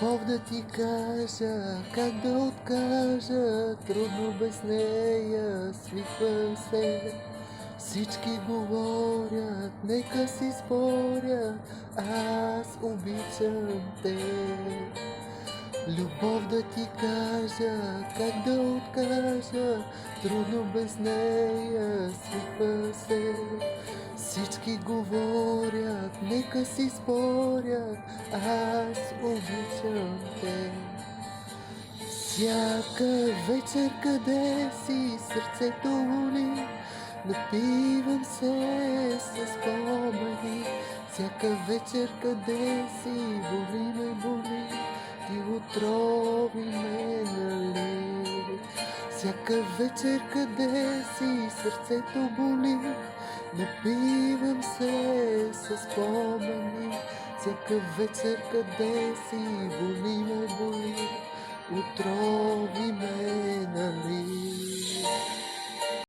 Любов да ти кажа, как да откажа, трудно без нея, свиквам се. Всички говорят, нека си спорят, аз обичам те. Любов да ти кажа, как да откажа, трудно без нея, свиква се. Всички говорят, нека си спорят, аз обичам те. Всяка вечер къде си, сърцето боли, напивам се с спомени. Всяка вечер къде си, боли ме боли, ти отрови ме, нали? Всяка вечер къде си, сърцето боли, напивам се с спомени. Всяка вечер къде си, боли ме боли, отрови